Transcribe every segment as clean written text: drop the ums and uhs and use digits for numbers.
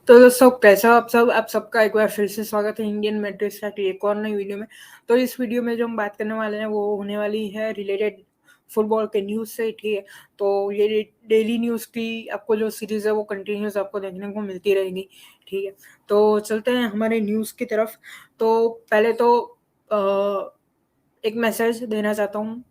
तो दोस्तों कैसा हो आप सबका एक बार फिर से स्वागत है इंडियन मैट्रिक्स की एक और नई वीडियो में। तो इस वीडियो में जो हम बात करने वाले हैं वो होने वाली है रिलेटेड फुटबॉल के न्यूज़ से, ठीक है। तो ये डेली न्यूज़ की आपको जो सीरीज़ है वो कंटिन्यूस आपको देखने को मिलती रहेगी, ठीक है। तो चलते हैं हमारे न्यूज़ की तरफ। तो पहले तो एक मैसेज देना चाहता हूँ,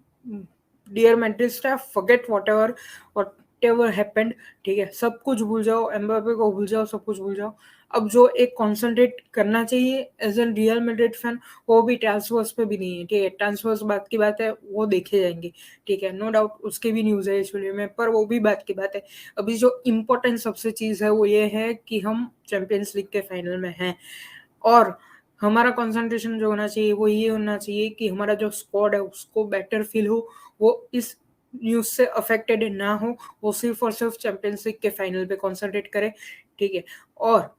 dear Madrid staff, forget whatever happened, ठीक है। सब कुछ भूल जाओ, एम्बापे को भूल जाओ, सब कुछ भूल जाओ। अब जो एक कंसंट्रेट करना चाहिए as an Real Madrid fan, वो भी ट्रांसफर्स पे भी नहीं है, ठीक है। ट्रांसफर्स बात की बात है, वो देखे जाएंगे, ठीक है, नो डाउट उसके भी न्यूज़ है इस वीडियो में, पर वो भी बात की बात है। अभी जो इम्पोर्टेंट सबसे चीज़ है वो ये है कि हम चैंपियंस लीग के फाइनल में हैं, और हमारा कंसंट्रेशन जो होना चाहिए वो ये होना चाहिए कि हमारा जो स्क्वाड है उसको बेटर फील हो, वो इस न्यूज़ से अफेक्टेड ना हो, वो सिर्फ और सिर्फ चैंपियंस लीग के फाइनल पे कंसंट्रेट करे, ठीक है। और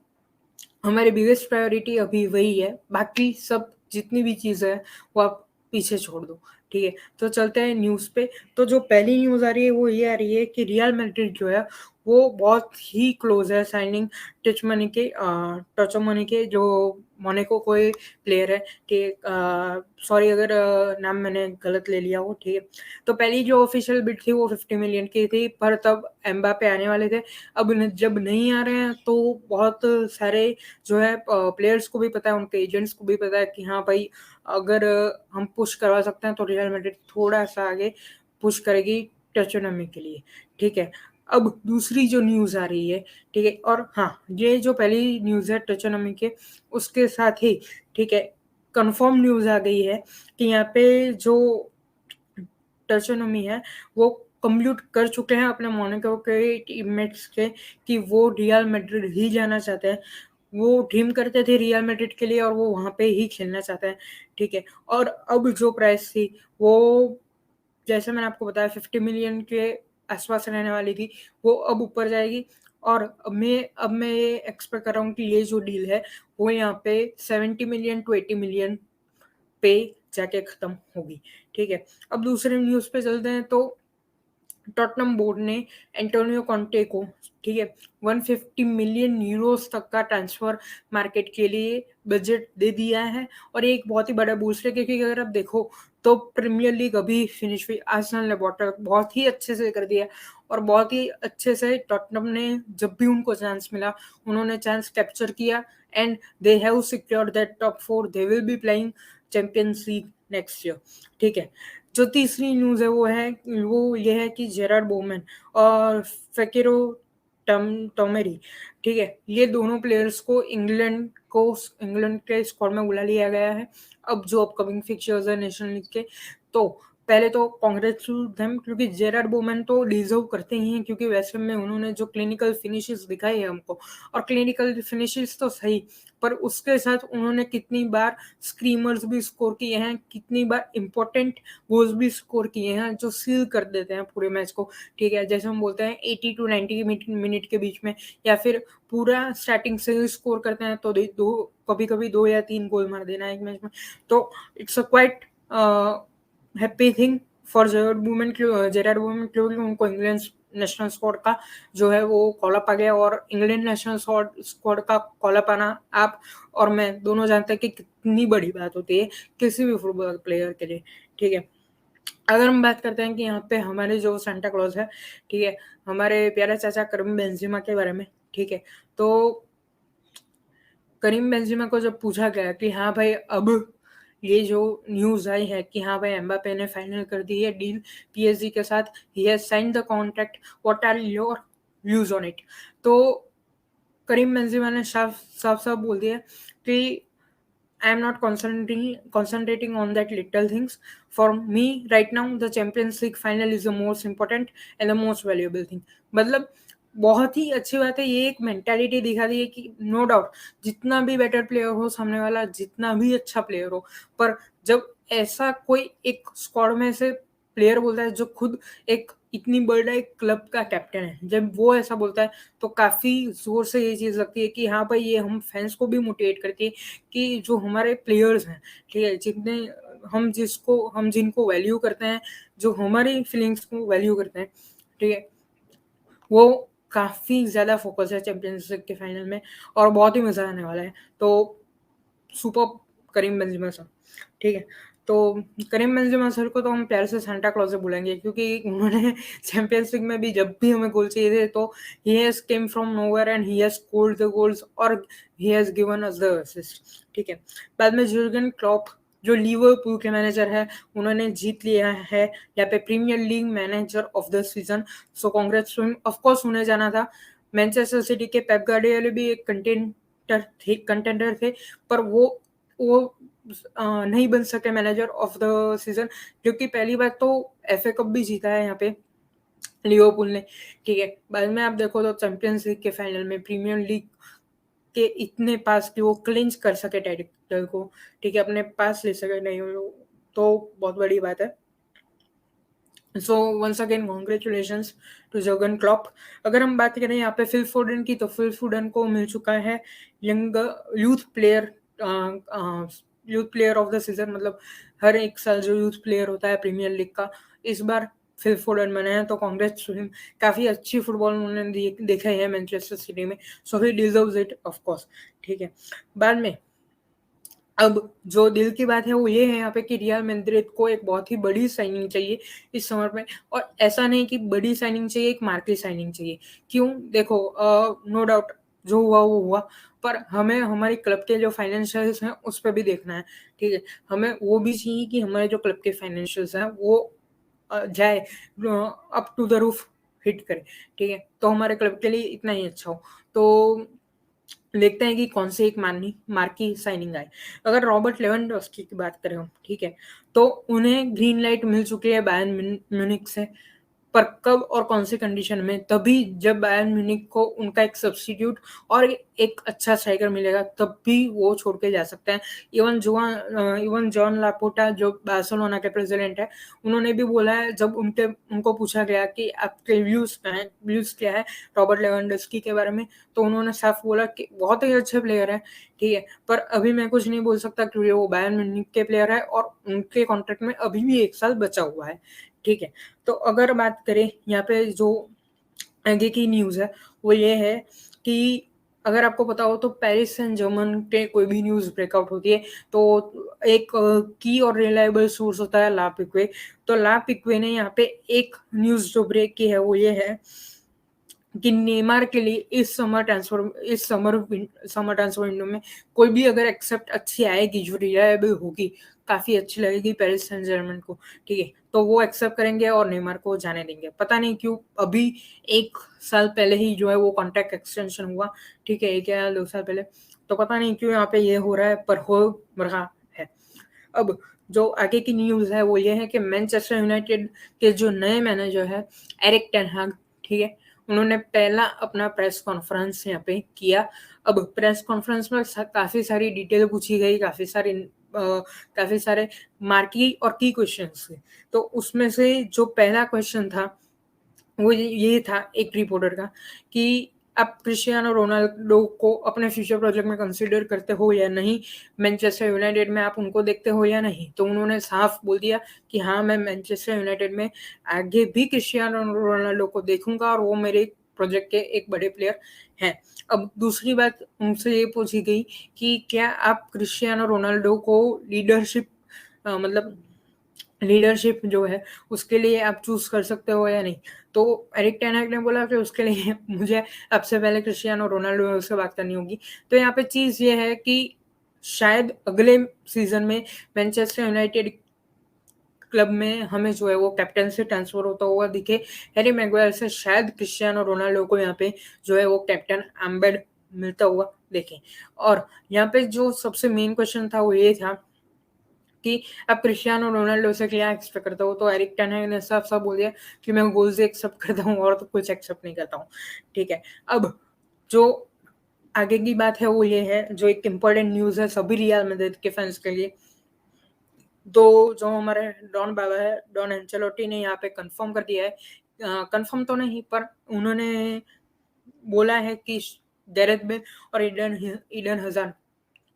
हमारी बिगेस्ट प्रायोरिटी अभी वही है, बाकी सब जितनी भी चीज़ है वो आप पीछे छोड़ दो, ठीक है। तो चलते हैं न्यूज़ पे। तो जो पहली न्यूज़ आ रही है वो ये आ रही है कि रियल मैड्रिड जो है वो बहुत ही क्लोज है साइनिंग टचो मनी के जो मोनाको कोई प्लेयर है, ठीक है। सॉरी अगर नाम मैंने गलत ले लिया हो, ठीक है। तो पहली जो ऑफिशियल बिड थी वो 50 मिलियन की थी, पर तब एम्बापे आने वाले थे। अब जब नहीं आ रहे हैं तो बहुत सारे जो है प्लेयर्स को भी पता है, उनके एजेंट्स को भी पता है कि हाँ भाई, अगर हम पुश करवा सकते हैं तो रियल मैड्रिड थोड़ा सा आगे पुश करेगी टचोनमी के लिए, ठीक है। अब दूसरी जो न्यूज़ आ रही है, ठीक है, और हाँ, ये जो पहली न्यूज़ है टचोनमी के, उसके साथ ही, ठीक है, कंफर्म न्यूज़ आ गई है कि यहाँ पे जो टचोनमी है वो कम्प्लीट कर चुके हैं अपने मोनाको के टीममेट्स के कि वो रियल मैड्रिड ही जाना चाहते हैं। वो ड्रीम करते थे रियल मैड्रिड के लिए और वो वहाँ पे ही खेलना चाहते हैं, ठीक है। और अब जो प्राइस थी वो, जैसे मैंने आपको बताया, 50 मिलियन के आसपास रहने वाली थी, वो अब ऊपर जाएगी। और अब मैं ये एक्सपेक्ट कर रहा हूँ कि ये जो डील है वो यहाँ पे 70 मिलियन टू 80 मिलियन पे जाके खत्म होगी, ठीक है। अब दूसरे न्यूज़ पे चलते हैं। तो टॉटनम बोर्ड ने एंटोनियो कॉन्टे को, ठीक है, 150 मिलियन यूरोस तक का ट्रांसफर मार्केट के लिए बजट दे दिया है। और ये एक बहुत ही बड़ा बूस्ट है, क्योंकि अगर आप देखो तो प्रीमियर लीग अभी फिनिश हुई, आर्सेनल ने बहुत ही अच्छे से कर दिया, और बहुत ही अच्छे से टॉटनम ने जब भी उनको चांस मिला उन्होंने चांस कैप्चर किया, and they have secured that top 4, they will be playing champions league next year, ठीक है। जो तीसरी न्यूज़ है वो ये है कि जेरार्ड बोवेन और फेकेरो टोमेरी, ठीक है, ये दोनों प्लेयर्स को इंग्लैंड के स्क्वाड में बुला लिया गया है। अब जो अपकमिंग फिक्चर्स है नेशनल लीग के, तो पहले तो कांग्रेट्स टू देम, क्योंकि जेरार्ड बोवेन तो डिजर्व करते ही हैं, क्योंकि वैसे में उन्होंने जो क्लिनिकल फिनिशेस दिखाई है हमको, और क्लिनिकल फिनिशेस तो सही, पर उसके साथ उन्होंने कितनी बार स्क्रीमर्स भी स्कोर किए हैं, कितनी बार इंपॉर्टेंट गोल्स भी स्कोर किए हैं जो सील कर देते हैं पूरे मैच को, ठीक है। जैसे हम बोलते हैं 80 टू 90 मिनट के बीच में, या फिर पूरा स्टार्टिंग से ही स्कोर करते हैं तो दो, कभी कभी 2 या 3 गोल मार देना एक मैच में। तो it's a quite happy thing for Gerrard women, क्योंकि उनको इंग्लैंड नेशनल स्क्वाड का जो है वो कॉल अप आ गया, और इंग्लैंड नेशनल स्क्वाड का कॉल अप आना आप और मैं दोनों जानते हैं कि कितनी बड़ी बात होती है किसी भी फुटबॉल प्लेयर के लिए, ठीक है। अगर हम बात करते हैं कि यहाँ पे हमारे जो सांता क्लॉज है, ठीक है, हमारे प्यारे चाचा करीम बेंजेमा के बारे में, ठीक है। तो करीम बेंजेमा को जब पूछा गया कि हाँ भाई, अब ये जो न्यूज़ आई है कि हाँ भाई एम्बापे ने फाइनल कर दी है डील पीएसजी के साथ, he has signed the contract, what are your views on it. तो करीम बेंजेमा ने साफ साफ साफ बोल दिया कि I am not concentrating on that little things. For me, right now, the Champions League final is the most important and the most valuable thing. मतलब बहुत ही अच्छी बात है, ये एक मेंटालिटी दिखा दी है कि नो डाउट जितना भी बेटर प्लेयर हो सामने वाला, जितना भी अच्छा प्लेयर हो, पर जब ऐसा कोई एक स्क्वाड में से प्लेयर बोलता है जो खुद एक इतनी बड़ा एक क्लब का कैप्टन है, जब वो ऐसा बोलता है तो काफी जोर से ये चीज लगती है कि हाँ भाई, ये हम फैंस को भी मोटिवेट करती है कि जो हमारे प्लेयर्स हैं, ठीक है, जितने हम जिनको वैल्यू करते हैं, जो हमारी फीलिंग्स को वैल्यू करते हैं, ठीक है, वो काफ़ी ज़्यादा फोकस है चैंपियंस लीग के फाइनल में और बहुत ही मज़ा आने वाला है। तो सुपर्ब करीम बेंज़ेमा सर, ठीक है? तो करीम बेंज़ेमा सर को तो हम प्यार से सांता क्लॉज़ ही बुलाएँगे क्योंकि उन्होंने चैंपियंस लीग में भी जब भी हमें गोल चाहिए थे तो ही has come from nowhere and he has scored the goals और he has given us the assist, ठीक है? बाद में जुर्गन क्लॉप जो लिवरपूल के मैनेजर हैं, उन्होंने जीत लिया है यहाँ पे Premier League manager of the season, so congrats to him. Of course उन्हें जाना था। मैनचेस्टर सिटी के पेप गार्डियोला भी एक कंटेंडर थे, पर वो नहीं बन सके मैनेजर ऑफ द सीजन क्योंकि पहली बार तो एफए कप भी जीता है यहाँ पे लिवरपूल ने, ठीक है? बाद में आप देखो तो चैंपियंस लीग के फाइनल में प्रीमियर लीग के इतने पास कि वो क्लिंच कर सके टाइटल को, ठीक है? अपने पास ले सके, नहीं वो तो बहुत बड़ी बात है। So once again congratulations to Jurgen Klopp. अगर हम बात करें यहाँ पे फिल फोडन की, तो फिल फोडन को मिल चुका है young youth player of the season, मतलब हर एक साल जो यूथ प्लेयर होता है प्रीमियर लीग का, इस बार फिल फोडन बने हैं, तो कांग्रेस टू हिम। काफ़ी अच्छी फुटबॉल उन्होंने देखा है मैनचेस्टर सिटी में, so he deserves it of course, ठीक है? बाद में अब जो दिल की बात है वो ये है यहाँ पे कि रियल मैड्रिड को एक बहुत ही बड़ी साइनिंग चाहिए इस समर में, और ऐसा नहीं कि बड़ी साइनिंग चाहिए, एक मार्केट साइनिंग चाहिए। क्यों? देखो, नो डाउट जो हुआ वो हुआ, पर हमें हमारे क्लब के जो फाइनेंशियल्स हैं उस पर भी देखना है, ठीक है? हमें वो भी चाहिए कि हमारे जो क्लब के फाइनेंशियल्स हैं वो जाए up to the roof hit करे, ठीक है? तो हमारे क्लब के लिए इतना ही अच्छा हो। तो देखते हैं कि कौन से एक मार्की साइनिंग आए। अगर रॉबर्ट लेवेंडोस्की की बात करें हम, ठीक है, तो उन्हें ग्रीन लाइट मिल चुकी है बायर्न म्यूनिख से, पर कब और कौन सी कंडीशन में? तभी जब बायर्न म्यूनिख को उनका एक सब्स्टिट्यूट और एक अच्छा स्ट्राइकर मिलेगा, तब भी वो छोड़ के जा सकते हैं। इवन जॉन लापोर्टा जो बार्सिलोना के प्रेसिडेंट है, उन्होंने भी बोला है, जब उनको पूछा गया कि आपके व्यूज क्या है रॉबर्ट लेवेंडोस्की के बारे में, तो उन्होंने साफ बोला कि बहुत ही अच्छे प्लेयर है, ठीक है, पर अभी मैं कुछ नहीं बोल सकता क्योंकि वो बायर्न म्यूनिख के प्लेयर है और उनके कॉन्ट्रैक्ट में अभी भी 1 साल बचा हुआ है, ठीक है? तो अगर बात करें यहाँ पे जो आगे की न्यूज़ है वो ये है कि अगर आपको पता हो तो पेरिस सेंट जर्मन के कोई भी न्यूज़ ब्रेकआउट होती है तो एक की और रिलायबल सोर्स होता है ला पिक्वे। तो ला पिक्वे ने यहाँ पे एक न्यूज़ जो ब्रेक की है वो ये है कि नेमार के लिए इस समर ट्रांसफर विंडो में कोई भी अगर एक्सेप्ट अच्छी आएगी जो रिलायबल होगी, काफ़ी अच्छी लगेगी पेरिस सेंट जर्मन को, ठीक है? तो वो एक्सेप्ट करेंगे और नेमार को जाने देंगे। पता नहीं क्यों अभी 1 साल पहले ही जो है वो कॉन्ट्रैक्ट एक्सटेंशन हुआ, ठीक है? 1 या 2 साल पहले। तो पता नहीं क्यों यहाँ पे ये हो रहा है, पर हो रहा है। अब जो आगे की न्यूज़ है वो ये है कि मैनचेस्टर यूनाइटेड के जो नए मैनेजर है एरिक टेन हाग, ठीक है, उन्होंने पहला अपना प्रेस कॉन्फ्रेंस यहाँ पे किया। अब प्रेस कॉन्फ्रेंस में काफ़ी सारी डिटेल पूछी गई, काफ़ी सारे मार्की और की क्वेश्चंस थे। तो उसमें से जो पहला क्वेश्चन था वो ये था एक रिपोर्टर का कि आप क्रिस्टियानो रोनाल्डो को अपने फ्यूचर प्रोजेक्ट में कंसीडर करते हो या नहीं? मैनचेस्टर यूनाइटेड में आप उनको देखते हो या नहीं? तो उन्होंने साफ बोल दिया कि हाँ, मैं मैनचेस्टर यूनाइटेड में आगे भी क्रिस्टियानो रोनाल्डो को देखूंगा और वो मेरे प्रोजेक्ट के एक बड़े प्लेयर हैं। अब दूसरी बात उनसे ये पूछी गई कि क्या आप क्रिस्टियानो रोनाल्डो को मतलब लीडरशिप जो है उसके लिए आप चूज कर सकते हो या नहीं? तो एरिक टेन हाग ने बोला कि उसके लिए मुझे सबसे पहले क्रिस्टियानो रोनाल्डो से बात करनी होगी। तो यहाँ पे चीज़ ये है कि शायद अगले सीजन में मैनचेस्टर यूनाइटेड क्लब में हमें जो है वो कैप्टन से ट्रांसफर होता हुआ दिखे। हैरी मैग्वायर से शायद क्रिस्टियानो रोनाल्डो को यहाँ पे जो है वो कैप्टन एम्बेड मिलता हुआ देखें। और यहाँ पे जो सबसे मेन क्वेश्चन था वो ये था कि आप क्रिस्टियानो रोनाल्डो से क्या एक्सपेक्ट करते हो? तो एरिक टेन हाग ने साफ-साफ बोल दिया कि मैं गोल्स ही एक्सेप्ट करता हूँ और तो कुछ एक्सेप्ट नहीं करता हूँ, ठीक है? अब जो आगे की बात है वो ये है, जो एक इम्पोर्टेंट न्यूज़ है सभी रियल मैड्रिड के फैंस के लिए। तो जो हमारे डॉन बाबा है, डॉन एंचेलोटी ने यहाँ पे कंफर्म कर दिया है, कंफर्म तो नहीं पर उन्होंने बोला है कि गैरेथ बेल और ईडन हज़ार्ड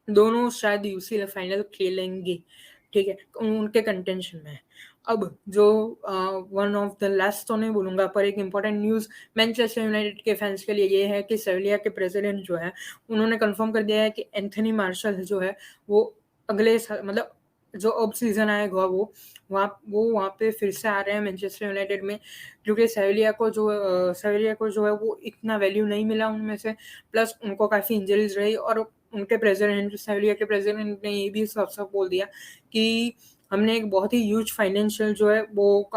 दोनों शायद यूसीएल फाइनल खेलेंगे, ठीक है? उनके कंटेंशन में है। अब जो वन ऑफ द लास्ट तो नहीं बोलूँगा, पर एक इम्पोर्टेंट न्यूज़ मैनचेस्टर यूनाइटेड के फैंस के लिए ये है कि सेविलिया के प्रेसिडेंट जो है, उन्होंने कंफर्म कर दिया है कि एंथनी मार्शल जो है, वो अगले साल मतलब जो अब सीज़न आएगा वहाँ पे फिर से आ रहे हैं मैनचेस्टर यूनाइटेड में, क्योंकि सेविलिया को जो है वो इतना वैल्यू नहीं मिला उनमें से, प्लस उनको काफ़ी इंजरीज रही, और उनके प्रेसिडेंट सेविलिया के प्रेसिडेंट ने ये भी साफ-साफ बोल दिया कि हमने एक बहुत ही ह्यूज फाइनेंशियल जो है वो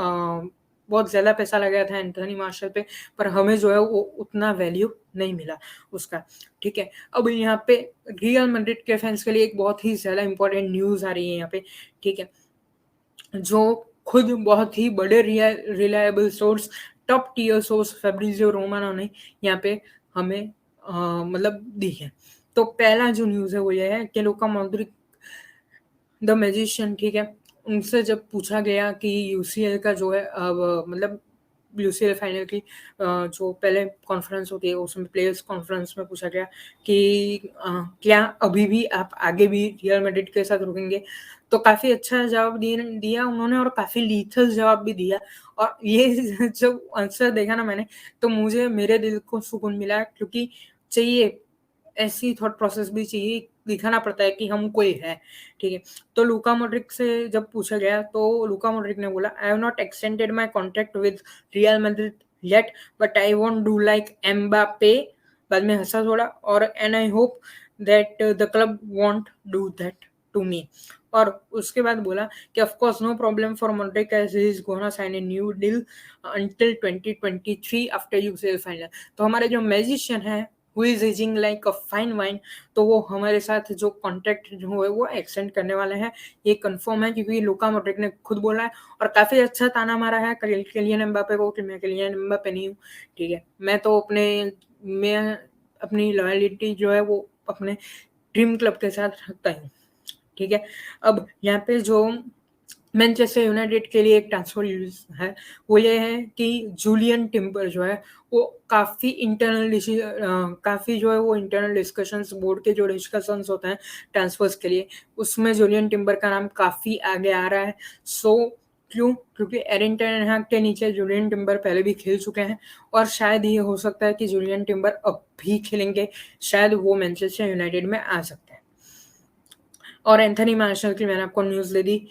बहुत ज़्यादा पैसा लगाया था एंथनी मार्शल पे, पर हमें जो है वो उतना वैल्यू नहीं मिला उसका, ठीक है। अब यहाँ पे रियल मैड्रिड के फैंस के लिए एक बहुत ही ज़्यादा इम्पोर्टेंट न्यूज़ आ रही है यहाँ पे, ठीक है, जो खुद बहुत ही बड़े reliable source, top tier source Fabrizio Romano ने यहाँ पे हमें मतलब दी है। तो पहला जो न्यूज़ है वो ये है कि लूका मॉड्रिक द मैजिशियन, ठीक है, उनसे जब पूछा गया कि यूसीएल का जो है अब मतलब यूसीएल फाइनल की जो पहले कॉन्फ्रेंस होती है उसमें प्लेयर्स कॉन्फ्रेंस में पूछा गया कि क्या अभी भी आप आगे भी रियल मैड्रिड के साथ रुकेंगे? तो काफ़ी अच्छा जवाब दिया उन्होंने, और काफ़ी लीथल जवाब भी दिया, और ये जब आंसर देखा ना मैंने, तो मुझे मेरे दिल को सुकून मिला, क्योंकि चाहिए ऐसी थॉट प्रोसेस भी चाहिए, दिखाना पड़ता है कि हम कोई है, ठीक है। तो लूका मॉड्रिक से जब पूछा गया तो लूका मॉड्रिक ने बोला, I have not extended my contract with Real Madrid yet, but I won't do like Mbappe, बाद में हंसा थोड़ा, और and I hope that the club won't do that to me. और उसके बाद बोला कि of course no problem for Modric as he is gonna sign a new deal until 2023 after UCL final. तो हमारे जो मैजिशियन है who is ageing like a fine wine, तो वो हमारे साथ जो कॉन्ट्रैक्ट जो है वो एक्सटेंड करने वाले हैं, ये कंफर्म है, क्योंकि लूका मॉड्रिक ने खुद बोला है, और काफ़ी अच्छा ताना मारा है किलियन एम्बापे को कि मैं किलियन एम्बापे नहीं हूँ, ठीक है, मैं अपनी लॉयलिटी जो है वो अपने ड्रीम क्लब के साथ रखता हूँ, ठीक है। अब यहाँ पे जो मैनचेस्टर यूनाइटेड के लिए एक ट्रांसफर न्यूज़ है, वो ये है कि जूलियन टिम्बर जो है वो काफ़ी जो है वो इंटरनल डिस्कशंस, बोर्ड के जो डिस्कशंस होते हैं ट्रांसफर्स के लिए, उसमें जूलियन टिम्बर का नाम काफ़ी आगे आ रहा है। सो क्यों? क्योंकि एरिक टेन हाग के नीचे जूलियन टिम्बर पहले भी खेल चुके हैं, और शायद ये हो सकता है कि जूलियन टिम्बर अब भी खेलेंगे, शायद वो मैनचेस्टर यूनाइटेड में आ सकते हैं। और एंथनी मार्शल की मैंने आपको न्यूज़ दे दी।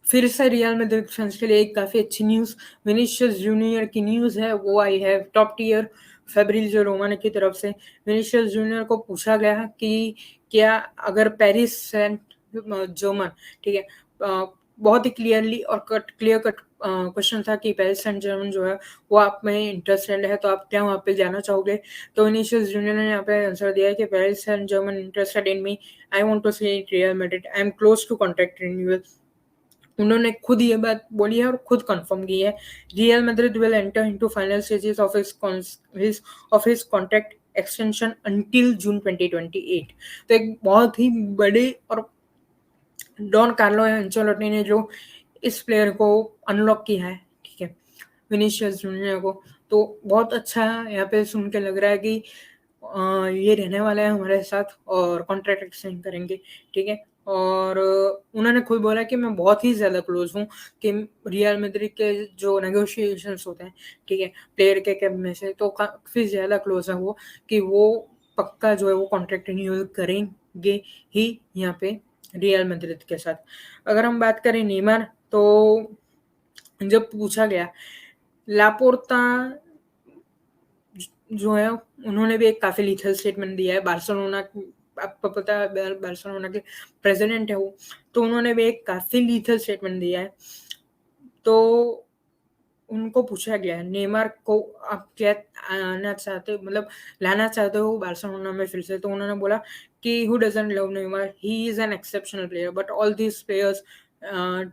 फिर से रियल मैड्रिड फैंस के लिए एक काफ़ी अच्छी न्यूज़, विनीशियस जूनियर की न्यूज़ है, वो आई है टॉप टियर फैब्रिजियो रोमानो की तरफ से। विनीशियस जूनियर को पूछा गया कि क्या अगर पेरिस सेंट जर्मन, ठीक है, बहुत ही क्लियर कट क्वेश्चन था कि पेरिस सेंट जर्मन जो है वो आप में इंटरेस्टेड है, तो आप क्या वहाँ पे जाना चाहोगे? तो विनीशियस जूनियर ने यहाँ पे आंसर दिया है कि Paris Saint Germain interested in me, I want to see Real Madrid, I am close to contract renewal. उन्होंने खुद ये बात बोली है और खुद कंफर्म की है। Real Madrid will enter into final stages of his contract extension until June 2028। तो एक बहुत ही बड़े, और डॉन कार्लो एंचेलोटी ने जो इस प्लेयर को अनलॉक किया है, ठीक है, विनीशियस जूनियर को, तो बहुत अच्छा यहाँ पे सुन के लग रहा है कि ये रहने वाला है हमारे साथ और कॉन्ट्रैक्ट एक्सटेंड करेंगे, ठीक है। और उन्होंने खुद बोला कि मैं बहुत ही ज़्यादा क्लोज हूँ कि रियल मैड्रिड के जो नेगोशिएशंस होते हैं, ठीक है, प्लेयर के कैम्प में से, तो काफ़ी ज़्यादा क्लोज है वो, कि वो पक्का जो है वो कॉन्ट्रैक्ट रिन्यूअल करेंगे ही यहाँ पे रियल मैड्रिड के साथ। अगर हम बात करें नेमार, तो जब पूछा गया, लापोर्ता जो है उन्होंने भी एक काफ़ी लीथल स्टेटमेंट दिया है। बार्सिलोना, आपको पता है बार्सिलोना के प्रेसिडेंट है वो, तो उन्होंने भी एक काफ़ी लीथल स्टेटमेंट दिया है। तो उनको पूछा गया है नेमार को आप क्या आना चाहते हो, मतलब लाना चाहते हो बार्सिलोना में फिर से? तो उन्होंने बोला कि who doesn't love Neymar, he is an exceptional player, but all these players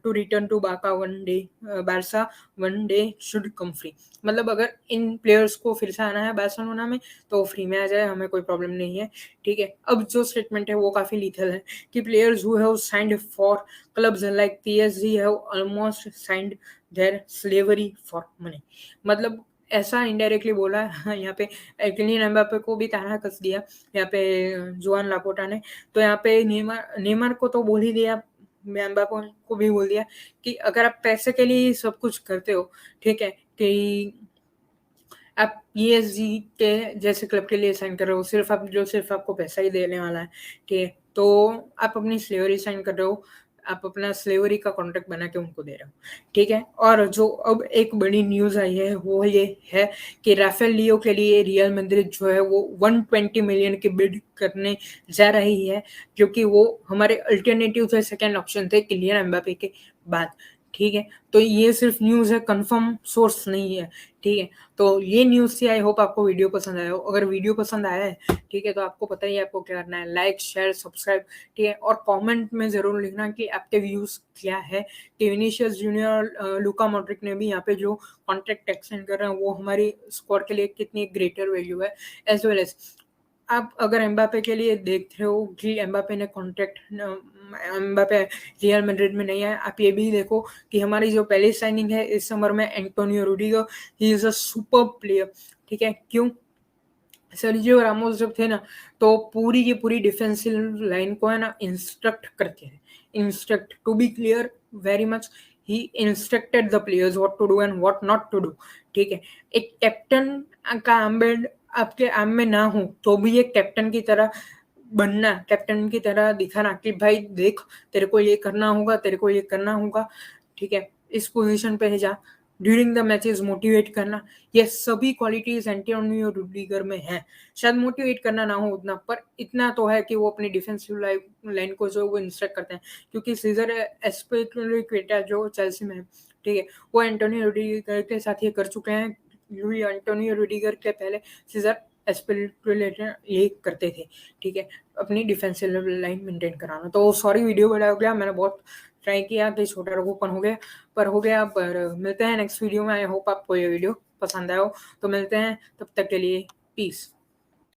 to return to Barca one day should come free. मतलब अगर इन प्लेयर्स को फिर से आना है बार्सिलोना में तो फ्री में आ जाए, हमें कोई प्रॉब्लम नहीं है, ठीक है। अब जो स्टेटमेंट है वो काफ़ी लीथल है कि players who have signed for clubs like PSG have almost signed their slavery for money. मतलब ऐसा इनडायरेक्टली बोला है यहाँ पे, किलियन एम्बापे को भी ताना कस दिया यहाँ पे जोआन लापोर्टा ने। तो यहाँ पे नेमार को तो बोल ही दिया एम्बापे को भी बोल दिया कि अगर आप पैसे के लिए सब कुछ करते हो, ठीक है, कि आप पीएसजी के जैसे क्लब के लिए साइन कर रहे हो, सिर्फ आपको पैसा ही देने वाला है, ठीक है, तो आप अपनी स्लेवरी साइन कर रहे हो, आप अपना स्लेवरी का कॉन्ट्रैक्ट बना के उनको दे रहे हो, ठीक है। और जो अब एक बड़ी न्यूज़ आई है वो ये है कि राफेल लियो के लिए रियल मैड्रिड जो है वो 120 मिलियन की बिड करने जा रही है, क्योंकि वो हमारे अल्टरनेटिव थे, सेकंड ऑप्शन थे किलियन एम्बापे के बाद, ठीक है। तो ये सिर्फ न्यूज़ है, कंफर्म सोर्स नहीं है, ठीक है। तो ये न्यूज़ थी, आई होप आपको वीडियो पसंद आया हो। अगर वीडियो पसंद आया है, ठीक है, तो आपको पता ही है आपको क्या करना है, लाइक शेयर सब्सक्राइब, ठीक है, और कमेंट में ज़रूर लिखना कि आपके व्यूज़ क्या है, कि विनीशियस जूनियर लूका मॉड्रिक ने भी यहाँ पे जो कॉन्ट्रैक्ट एक्सटेंड कर रहे हैं वो हमारी स्क्वाड के लिए कितनी ग्रेटर वैल्यू है, एज वेल एज आप अगर एम्बापे के लिए देख रहे हो कि एम्बापे ने कॉन्ट्रैक्ट, एम्बापे रियल मैड्रिड में नहीं है, आप ये भी देखो कि हमारी जो पहली साइनिंग है इस समर में Antonio Rudiger, he is a super player, ठीक है। क्यों? सर्जियो रामोस जब थे ना, तो पूरी की पूरी डिफेंसिव लाइन को है ना इंस्ट्रक्ट करते हैं, instruct to be clear very much, he instructed the players what to do and what not to do, ठीक है। एक कैप्टन का आर्मबैंड आपके आर्म में ना हो तो भी एक कैप्टन की तरह बनना, कैप्टन की तरह दिखाना कि भाई देख तेरे को ये करना होगा, तेरे को ये करना होगा, ठीक है, इस पोजीशन पे जा, ड्यूरिंग द मैचेस मोटिवेट करना, ये सभी क्वालिटीज एंटोनियो रूडिगर में है। शायद मोटिवेट करना ना हो उतना, पर इतना तो है कि वो अपनी डिफेंसिव लाइन को जो वो इंस्ट्रक्ट करते हैं, क्योंकि सीजर एस्पिलिक्वेटा जो चेल्सी में है, ठीक है, वो एंटोनियो रूडिगर के साथ ये कर चुके हैं, क्योंकि एंटोनियो रूडिगर के पहले सीजर एस्पिलिक्वेटा ये करते थे, ठीक है, अपनी डिफेंसिव लाइन मेंटेन कराना। तो सॉरी वीडियो बड़ा हो गया, मैंने बहुत ट्राई किया कि छोटा रघुपन हो गया, पर मिलते हैं नेक्स्ट वीडियो में। आई होप आपको ये वीडियो पसंद आया हो, तो मिलते हैं, तब तक के लिए पीस।